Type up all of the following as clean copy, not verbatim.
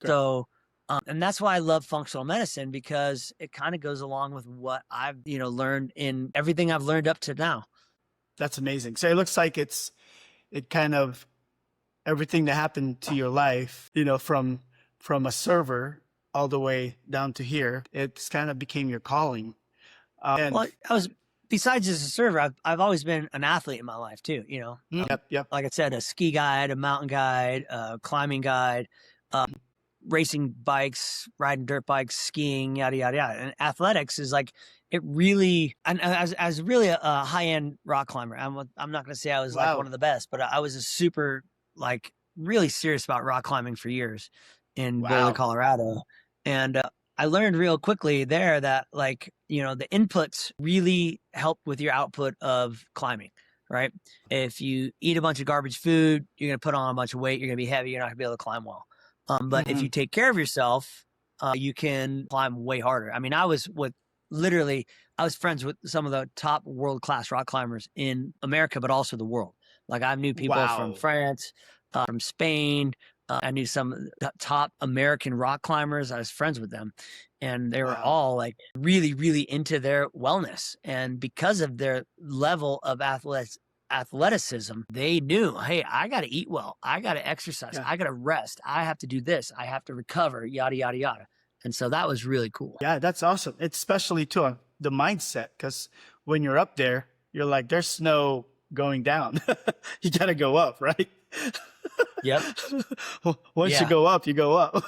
Great. So, and that's why I love functional medicine, because it kind of goes along with what I've, learned in everything I've learned up to now. That's amazing. So it looks like it kind of everything that happened to your life, from a server all the way down to here, it's kind of became your calling. And Well, besides as a server, I've always been an athlete in my life too. yep, yep. Like I said, a ski guide, a mountain guide, a climbing guide, uh, racing bikes, riding dirt bikes, skiing, yada yada yada. And athletics is like it really, and as really a high end rock climber. I'm not going to say I was like one Wow. of the best, but I was a super like really serious about rock climbing for years in Boulder, Wow. Colorado, and I learned real quickly there that like the inputs really help with your output of climbing. Right. If you eat a bunch of garbage food, you're going to put on a bunch of weight. You're going to be heavy. You're not going to be able to climb well. But if Hmm. you take care of yourself, you can climb way harder. I mean, I was friends with some of the top world-class rock climbers in America, but also the world. Like I knew people from Wow. France, from Spain. I knew some of the top American rock climbers. I was friends with them, and they were Wow. all like really, really into their wellness. And because of their level of athleticism, they knew, hey, I got to eat well. I got to exercise. Yeah. I got to rest. I have to do this. I have to recover, yada, yada, yada. And so that was really cool. Yeah, that's awesome. It's especially too the mindset, because when you're up there, you're like, there's no going down. You gotta go up, right? Yep. Once you Yeah. go up, you go up.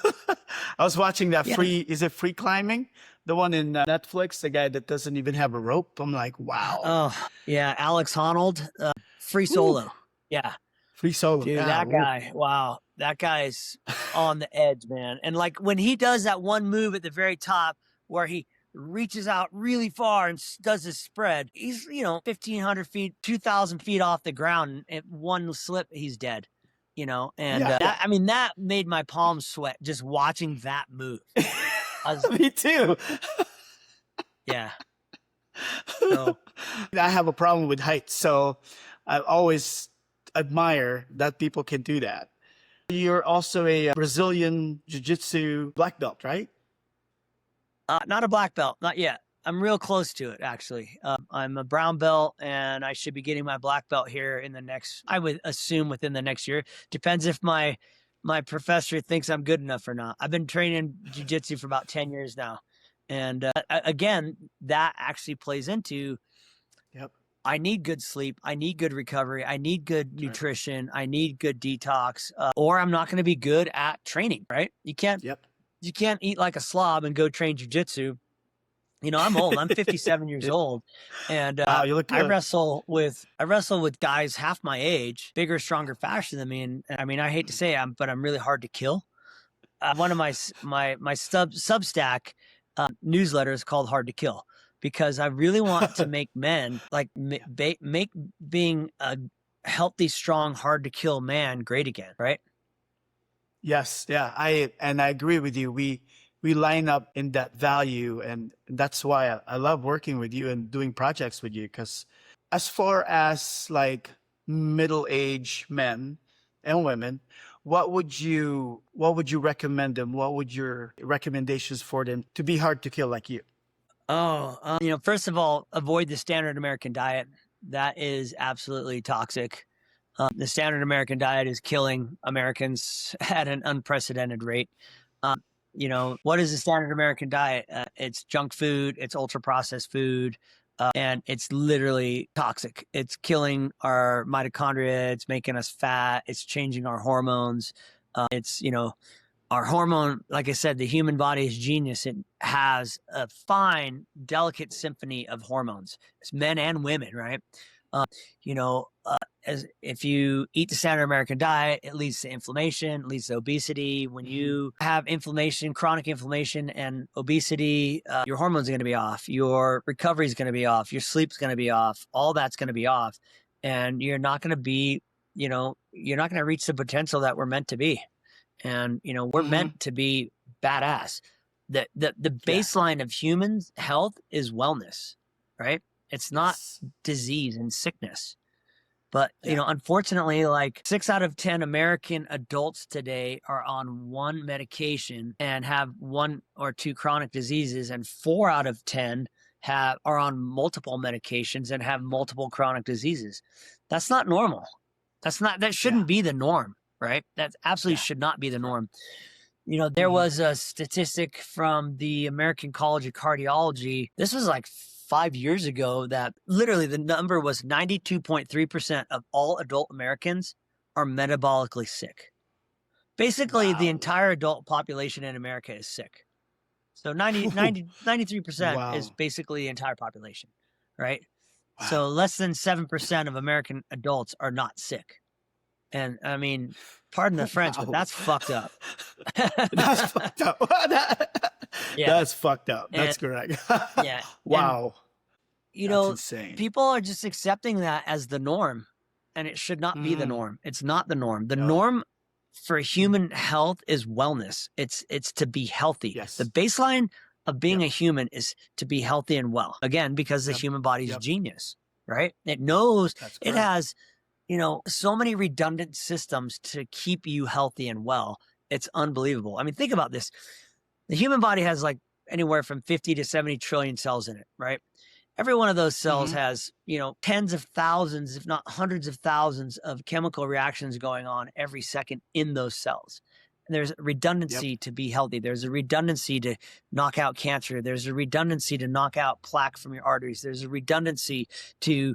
I was watching that Yeah. is it free climbing? The one in Netflix, the guy that doesn't even have a rope. I'm like, wow. Oh, yeah. Alex Honnold, free Woo. solo. Yeah. Free solo. Dude, Yeah. that Woo. guy, wow. That guy's on the edge, man. And like when he does that one move at the very top where he reaches out really far and does his spread, he's, 1,500 feet, 2,000 feet off the ground. And one slip, he's dead, and Yeah. I mean, that made my palms sweat just watching that move. Me too. Yeah. So, I have a problem with heights, so I always admire that people can do that. You're also a Brazilian Jiu-Jitsu black belt, right? not a black belt, not yet. I'm real close to it, actually. I'm a brown belt, and I should be getting my black belt here in the next, I would assume within the next year. Depends if my professor thinks I'm good enough or not. I've been training jiu-jitsu for about 10 years now. And again, that actually plays into Yep. I need good sleep. I need good recovery. I need good Right. nutrition. I need good detox, or I'm not going to be good at training, right? Yep. You can't eat like a slob and go train jujitsu. I'm old. I'm 57 years old, and Wow, you look I good. wrestle with guys half my age, bigger, stronger, faster than me. And I mean, I hate to say it, but I'm really hard to kill. One of my Substack newsletter is called Hard to Kill, because I really want to make men like make being a healthy, strong, hard to kill man great again, right? Yes, yeah, I agree with you. We line up in that value, and that's why I love working with you and doing projects with you. Because as far as like middle-aged men and women, what would you recommend them? What would your recommendations for them to be hard to kill like you? Oh, first of all, avoid the standard American diet. That is absolutely toxic. The standard American diet is killing Americans at an unprecedented rate. What is the standard American diet? It's junk food, it's ultra processed food, and it's literally toxic. It's killing our mitochondria, it's making us fat, it's changing our hormones. It's, our hormone, like I said, the human body is genius. It has a fine, delicate symphony of hormones. It's men and women, right? Uh, you know, uh, as if you eat the standard American diet, it leads to inflammation, it leads to obesity. When Mhm. you have inflammation, chronic inflammation and obesity, your hormones are going to be off, your recovery is going to be off, your sleep's going to be off, all that's going to be off. And you're not going to be, you're not going to reach the potential that we're meant to be. And, we're Mhm. meant to be badass. The Yeah. baseline of humans' health is wellness, right? It's not Yes. disease and sickness. But, Yeah. unfortunately, like 6 out of 10 American adults today are on one medication and have 1 or 2 chronic diseases, and 4 out of 10 are on multiple medications and have multiple chronic diseases. That's not normal. That Yeah. shouldn't be the norm, right? That absolutely Yeah. should not be the Correct. norm. There Mhm. was a statistic from the American College of Cardiology. This was like 5 years ago, that literally the number was 92.3% of all adult Americans are metabolically sick. Basically, the Wow. entire adult population in America is sick. So 93% is Wow. basically the entire population, right? So Wow. less than 7% of American adults are not sick. And I mean, pardon the French, but Wow. that's fucked up. That's fucked up. Yeah. That's fucked up. And That's correct. yeah. And, Wow. That's insane. people are just accepting that as the norm, and it should not be the Mm. norm. It's not the norm. The No. norm for human health is wellness. It's to be healthy. The Yes. baseline of being Yep. a human is to be healthy and well. Again, because the Yep. human body is Yep. genius, right? It knows That's it correct. has, so many redundant systems to keep you healthy and well. It's unbelievable. I mean, think about this. The human body has like anywhere from 50 to 70 trillion cells in it, right? Every one of those cells Mhm. has, tens of thousands, if not hundreds of thousands of chemical reactions going on every second in those cells. And there's a Yep. redundancy to be healthy. There's a redundancy to knock out cancer. There's a redundancy to knock out plaque from your arteries. There's a redundancy to,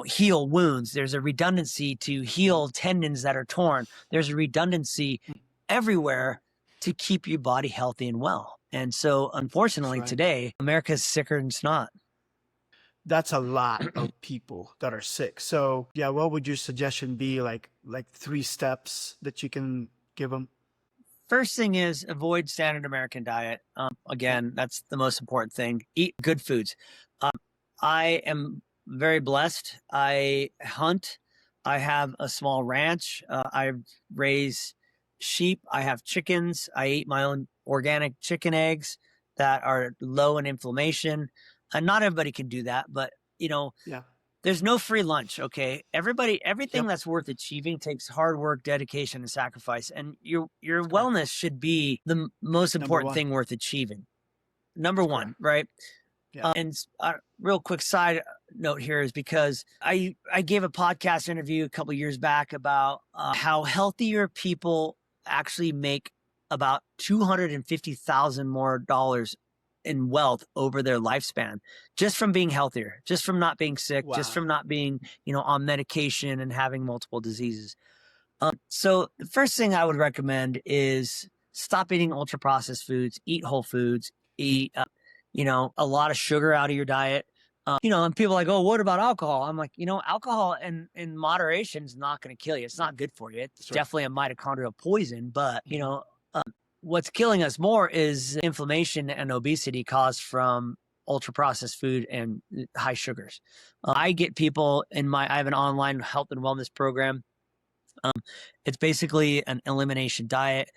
heal wounds. There's a redundancy to heal tendons that are torn. There's a redundancy everywhere to keep your body healthy and well. And so, That's unfortunately, right. today, America's sicker than snot. That's a lot of people that are sick. So, yeah, what would your suggestion be? Like 3 steps that you can give them? First thing is avoid standard American diet. Okay. Again, that's the most important thing. Eat good foods. I am very blessed. I hunt. I have a small ranch. I raise sheep. I have chickens. I eat my own organic chicken eggs that are low in inflammation. And not everybody can do that, but Yeah. there's no free lunch. Okay. Everything Yep. that's worth achieving takes hard work, dedication, and sacrifice. And your That's correct. wellness should be the most Number important 1. thing worth achieving. Number That's 1, correct. right? Yeah. And real quick side note here is because I gave a podcast interview a couple years back about how healthier people actually make about $250,000 more dollars in wealth over their lifespan, just from being healthier, just from not being sick, just Wow. from not being, on medication and having multiple diseases. So the first thing I would recommend is stop eating ultra processed foods, eat whole foods, eat, a lot of sugar out of your diet. And people are like, oh, what about alcohol? I'm like, alcohol in moderation is not going to kill you. It's not good for you. It's That's right. definitely a mitochondrial poison, but Mhm. what's killing us more is inflammation and obesity caused from ultra processed food and high sugars. I get people I have an online health and wellness program. It's basically an elimination diet.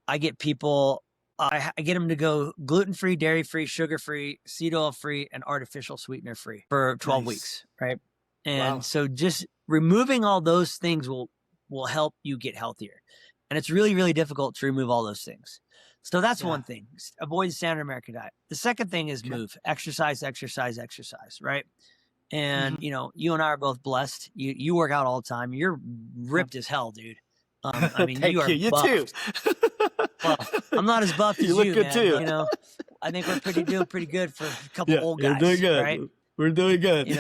I get people, I get them to go gluten-free, dairy-free, sugar-free, seed oil-free, and artificial sweetener-free for 12 Nice. weeks, right? Wow. And so just removing all those things will help you get healthier. And it's really, really difficult to remove all those things. So that's Yeah. one thing. Avoid the standard American diet. The second thing is Okay. move, exercise, right? And Mhm. you and I are both blessed. You work out all the time. You're ripped as hell, dude. I mean, you Thank are you. You too. buffed. Well, I'm not as buffed as You look you, good man. too. But, I think we're doing pretty good for a couple Yeah, old you're doing guys, good. right? We're doing good.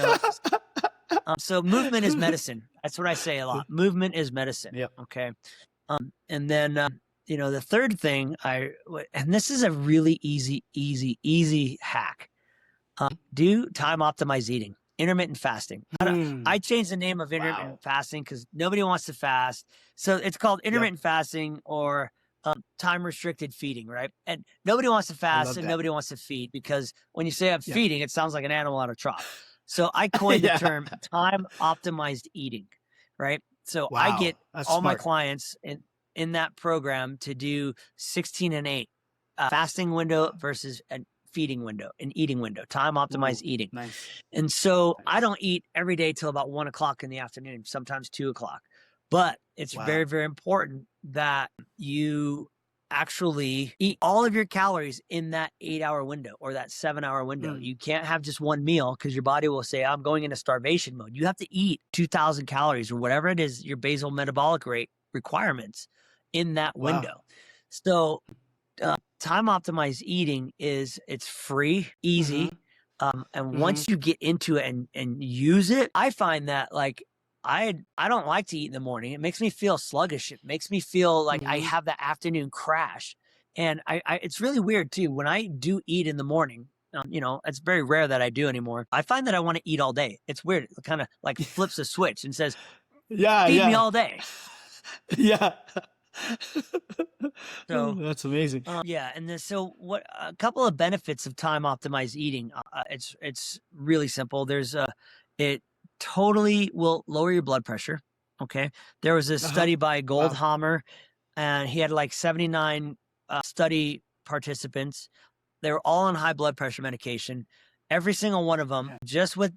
So movement is medicine. That's what I say a lot. Movement is medicine. Yep. Okay. And then, the third thing and this is a really easy hack. Do time optimized eating, intermittent fasting. I changed the name of intermittent Wow. fasting because nobody wants to fast. So it's called Yep. intermittent fasting or time restricted feeding, right? And nobody wants to I fast love and that. nobody wants to feed because when you say I'm Yep. feeding, it sounds like an animal on a trough. So I coined the Yeah. term time optimized eating, right? So I get Wow. That's all my smart. clients in that program to do 16 and 8 fasting window versus a feeding window, an eating window, time optimized Ooh, eating. nice. And so I Nice. don't eat every day till about 1 o'clock in the afternoon, sometimes 2 o'clock. But it's very, Wow. very important that you actually eat all of your calories in that 8 hour window or that 7 hour window. Mm. You can't have just one meal because your body will say, I'm going into starvation mode. You have to eat 2,000 calories or whatever it is, your basal metabolic rate requirements in that Wow. window. So time optimized eating it's free, easy. Mm-hmm. And Mm-hmm. once you get into it and use it, I find that like I don't like to eat in the morning. It makes me feel sluggish. It makes me feel like I Mm-hmm. have that afternoon crash. And I it's really weird too. When I do eat in the morning, it's very rare that I do anymore. I find that I want to eat all day. It's weird. It kind of like flips a switch and says, Yeah, feed me yeah. all day. Yeah. So That's amazing. yeah, and then so what? A couple of benefits of time optimized eating. It's really simple. It totally will lower your blood pressure. Okay, there was a Uh-huh. study by Wow. Goldhammer, and he had like 79 study participants. They were all on high blood pressure medication. Every single one of them, Yeah. just with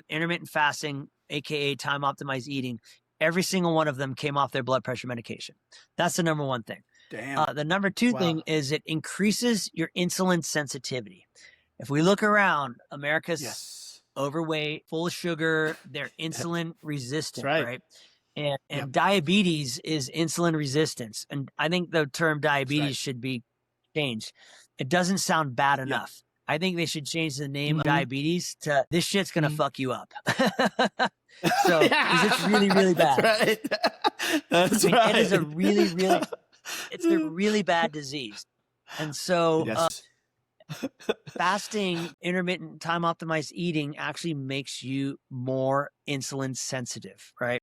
intermittent fasting, aka time optimized eating. Every single one of them came off their blood pressure medication. That's the number one thing. Damn. The number two Wow. thing is it increases your insulin sensitivity. If we look around, America's Yes. overweight, full of sugar, they're insulin That's resistant, right. right? And Yep. diabetes is insulin resistance. And I think the term That's right. diabetes should be changed. It doesn't sound bad Yep. enough. I think they should change the name of Mm-hmm. diabetes to this shit's gonna Mm-hmm. fuck you up. So, because it's really, really That's bad. right. I That's mean, right. it is it's a really bad disease. And so Yes. fasting, intermittent time optimized eating actually makes you more insulin sensitive, right?